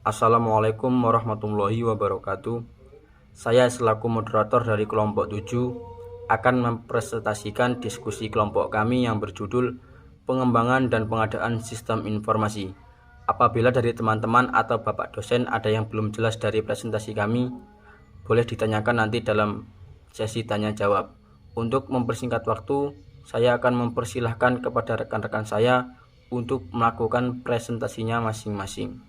Assalamualaikum warahmatullahi wabarakatuh. Saya selaku moderator dari kelompok 7 akan mempresentasikan diskusi kelompok kami yang berjudul pengembangan dan pengadaan sistem informasi. Apabila dari teman-teman atau Bapak dosen ada yang belum jelas dari presentasi kami, boleh ditanyakan nanti dalam sesi tanya jawab. Untuk mempersingkat waktu, saya akan mempersilahkan kepada rekan-rekan saya untuk melakukan presentasinya masing-masing.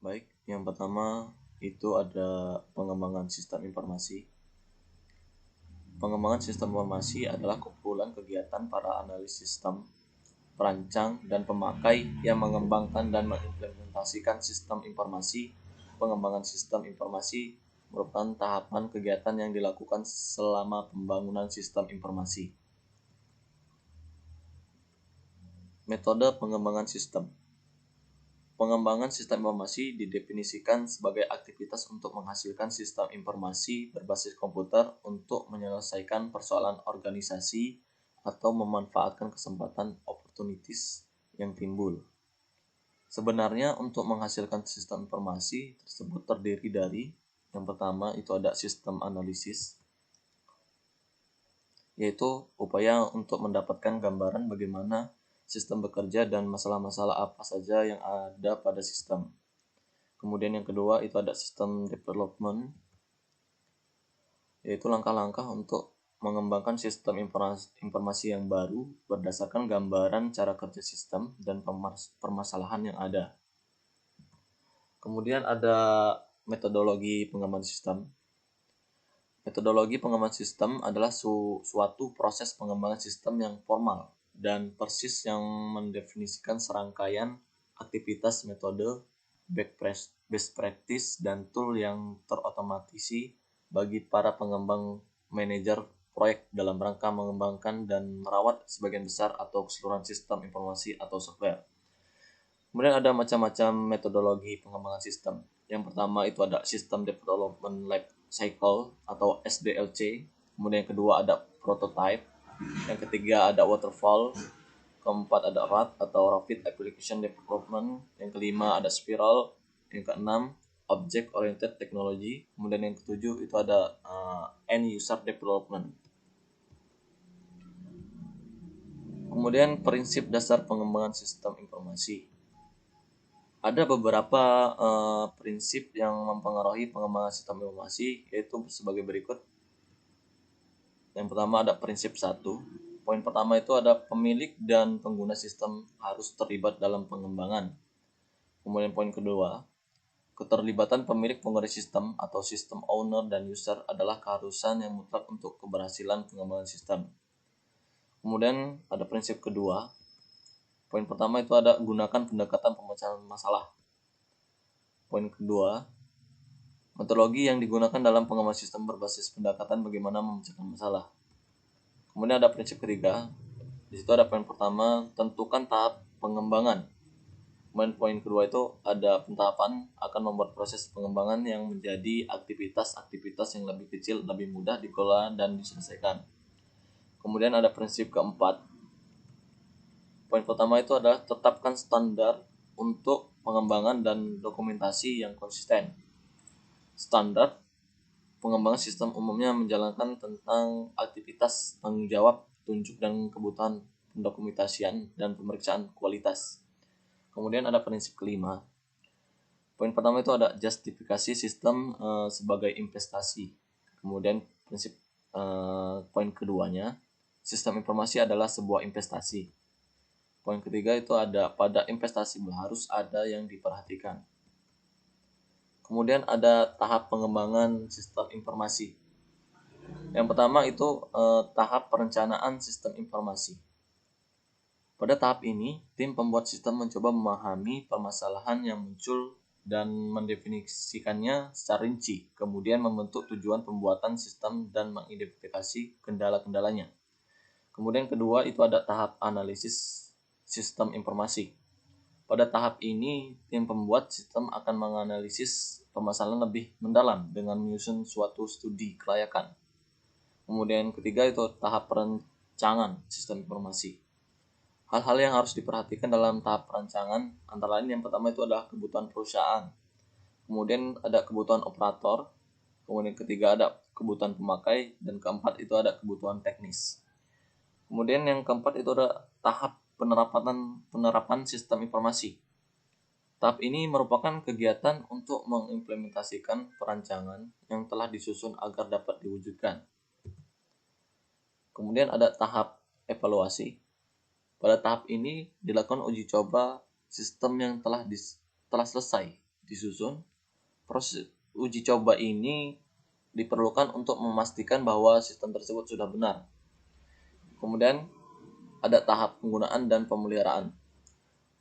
Baik, yang pertama itu ada pengembangan sistem informasi. Pengembangan sistem informasi adalah kumpulan kegiatan para analis sistem, perancang, dan pemakai yang mengembangkan dan mengimplementasikan sistem informasi. Pengembangan sistem informasi merupakan tahapan kegiatan yang dilakukan selama pembangunan sistem informasi. Metode pengembangan sistem. Pengembangan sistem informasi didefinisikan sebagai aktivitas untuk menghasilkan sistem informasi berbasis komputer untuk menyelesaikan persoalan organisasi atau memanfaatkan kesempatan opportunities yang timbul. Sebenarnya untuk menghasilkan sistem informasi tersebut terdiri dari yang pertama itu ada sistem analisis, yaitu upaya untuk mendapatkan gambaran bagaimana sistem bekerja dan masalah-masalah apa saja yang ada pada sistem. Kemudian yang kedua itu ada sistem development, yaitu langkah-langkah untuk mengembangkan sistem informasi yang baru berdasarkan gambaran cara kerja sistem dan permasalahan yang ada. Kemudian ada metodologi pengembangan sistem. Metodologi pengembangan sistem adalah suatu proses pengembangan sistem yang formal dan persis yang mendefinisikan serangkaian aktivitas, metode, best practice, dan tool yang terotomatisasi bagi para pengembang manajer proyek dalam rangka mengembangkan dan merawat sebagian besar atau keseluruhan sistem informasi atau software. Kemudian ada macam-macam metodologi pengembangan sistem. Yang pertama itu ada System Development Life Cycle atau SDLC. Kemudian yang kedua ada Prototype. Yang ketiga ada Waterfall. Keempat ada RAD atau Rapid Application Development. Yang kelima ada Spiral. Yang keenam Object Oriented Technology. Kemudian yang ketujuh itu ada End User Development. Kemudian prinsip dasar pengembangan sistem informasi. Ada beberapa prinsip yang mempengaruhi pengembangan sistem informasi, yaitu sebagai berikut. Yang pertama ada prinsip 1. Poin pertama itu ada pemilik dan pengguna sistem harus terlibat dalam pengembangan. Kemudian poin kedua, keterlibatan pemilik pengguna sistem atau system owner dan user adalah keharusan yang mutlak untuk keberhasilan pengembangan sistem. Kemudian ada prinsip kedua. Poin pertama itu ada gunakan pendekatan pemecahan masalah. Poin kedua, metodologi yang digunakan dalam pengembangan sistem berbasis pendekatan bagaimana memecahkan masalah. Kemudian ada prinsip ketiga. Di situ ada poin pertama, tentukan tahap pengembangan. Kemudian poin kedua itu ada pentahapan akan membuat proses pengembangan yang menjadi aktivitas-aktivitas yang lebih kecil, lebih mudah dikelola dan diselesaikan. Kemudian ada prinsip keempat. Poin pertama itu adalah tetapkan standar untuk pengembangan dan dokumentasi yang konsisten. Standar pengembangan sistem umumnya menjalankan tentang aktivitas, tanggung jawab, petunjuk, dan kebutuhan pendokumentasian dan pemeriksaan kualitas. Kemudian ada prinsip kelima. Poin pertama itu ada justifikasi sistem sebagai investasi. Kemudian prinsip poin keduanya, sistem informasi adalah sebuah investasi. Poin ketiga itu ada pada investasi harus ada yang diperhatikan. Kemudian ada tahap pengembangan sistem informasi. Yang pertama itu tahap perencanaan sistem informasi. Pada tahap ini, tim pembuat sistem mencoba memahami permasalahan yang muncul dan mendefinisikannya secara rinci, kemudian membentuk tujuan pembuatan sistem dan mengidentifikasi kendala-kendalanya. Kemudian kedua itu ada tahap analisis sistem informasi. Pada tahap ini, tim pembuat sistem akan menganalisis permasalahan lebih mendalam dengan menyusun suatu studi kelayakan. Kemudian ketiga itu tahap perencanaan sistem informasi. Hal-hal yang harus diperhatikan dalam tahap perancangan antara lain yang pertama itu adalah kebutuhan perusahaan, kemudian ada kebutuhan operator, kemudian ketiga ada kebutuhan pemakai, dan keempat itu ada kebutuhan teknis. Kemudian yang keempat itu ada tahap penerapan sistem informasi. Tahap ini merupakan kegiatan untuk mengimplementasikan perancangan yang telah disusun agar dapat diwujudkan. Kemudian ada tahap evaluasi. Pada tahap ini dilakukan uji coba sistem yang telah selesai disusun. Proses uji coba ini diperlukan untuk memastikan bahwa sistem tersebut sudah benar. Kemudian ada tahap penggunaan dan pemeliharaan.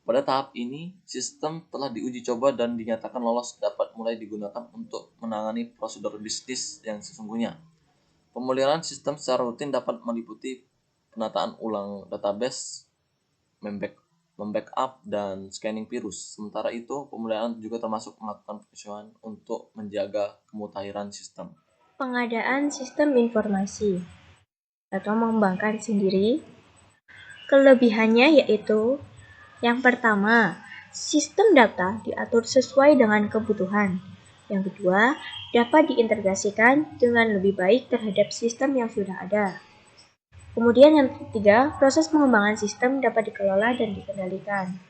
Pada tahap ini, sistem telah diuji coba dan dinyatakan lolos dapat mulai digunakan untuk menangani prosedur bisnis yang sesungguhnya. Pemeliharaan sistem secara rutin dapat meliputi penataan ulang database, membackup, dan scanning virus. Sementara itu, pemeliharaan juga termasuk melakukan penyesuaian untuk menjaga kemutahiran sistem. Pengadaan sistem informasi atau mengembangkan sendiri. Kelebihannya yaitu yang pertama, sistem data diatur sesuai dengan kebutuhan. Yang kedua, dapat diintegrasikan dengan lebih baik terhadap sistem yang sudah ada. Kemudian yang ketiga, proses pengembangan sistem dapat dikelola dan dikendalikan.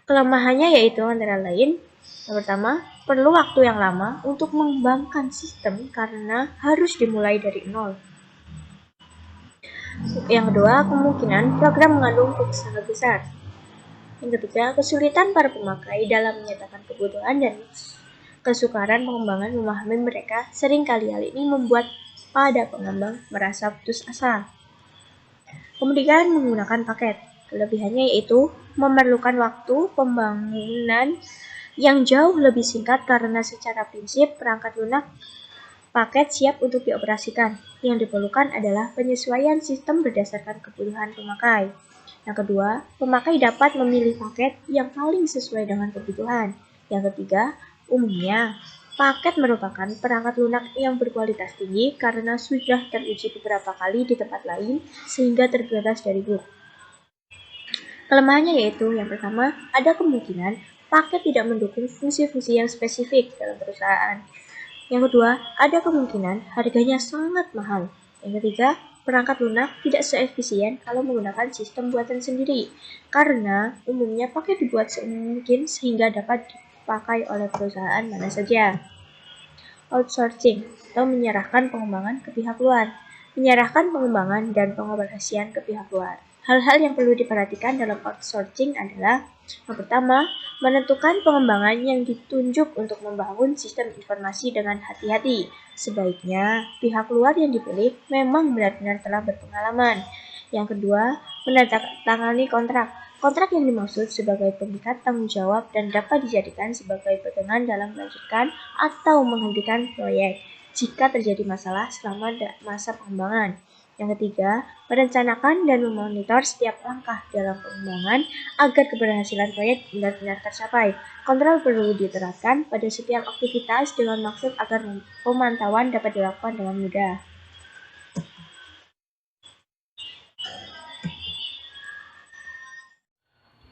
Kelemahannya yaitu antara lain, yang pertama, perlu waktu yang lama untuk mengembangkan sistem karena harus dimulai dari nol. Yang kedua, kemungkinan program mengandung fungsi sangat besar. Yang ketiga, kesulitan para pemakai dalam menyatakan kebutuhan dan kesukaran pengembangan memahami mereka. Seringkali hal ini membuat pada pengembang merasa putus asa. Kemudian menggunakan paket. Kelebihannya yaitu memerlukan waktu pembangunan yang jauh lebih singkat karena secara prinsip perangkat lunak paket siap untuk dioperasikan. Yang diperlukan adalah penyesuaian sistem berdasarkan kebutuhan pemakai. Yang kedua, pemakai dapat memilih paket yang paling sesuai dengan kebutuhan. Yang ketiga, umumnya paket merupakan perangkat lunak yang berkualitas tinggi karena sudah teruji beberapa kali di tempat lain sehingga terbebas dari bug. Kelemahannya yaitu yang pertama, ada kemungkinan paket tidak mendukung fungsi-fungsi yang spesifik dalam perusahaan. Yang kedua, ada kemungkinan harganya sangat mahal. Yang ketiga, perangkat lunak tidak seefisien kalau menggunakan sistem buatan sendiri, karena umumnya paket dibuat semungkin sehingga dapat dipakai oleh perusahaan mana saja. Outsourcing atau menyerahkan pengembangan ke pihak luar. Menyerahkan pengembangan dan pengoperasian ke pihak luar. Hal-hal yang perlu diperhatikan dalam outsourcing adalah yang pertama, menentukan pengembangan yang ditunjuk untuk membangun sistem informasi dengan hati-hati. Sebaiknya, pihak luar yang dipilih memang benar-benar telah berpengalaman. Yang kedua, menandatangani kontrak. Kontrak yang dimaksud sebagai pengikat tanggung jawab dan dapat dijadikan sebagai pegangan dalam melanjutkan atau menghentikan proyek jika terjadi masalah selama masa pengembangan. Yang ketiga, merencanakan dan memonitor setiap langkah dalam pengembangan agar keberhasilan proyek benar-benar tercapai. Kontrol perlu diterapkan pada setiap aktivitas dengan maksud agar pemantauan dapat dilakukan dengan mudah.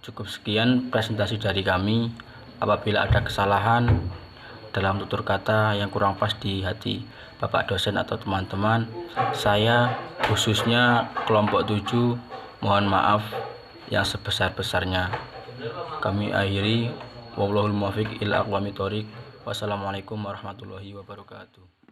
Cukup sekian presentasi dari kami. Apabila ada kesalahan dalam tutur kata yang kurang pas di hati Bapak dosen atau teman-teman, saya khususnya kelompok 7 mohon maaf yang sebesar-besarnya. Kami akhiri, wallahul muwaffiq ila aqwamit thoriq. Wassalamualaikum warahmatullahi wabarakatuh.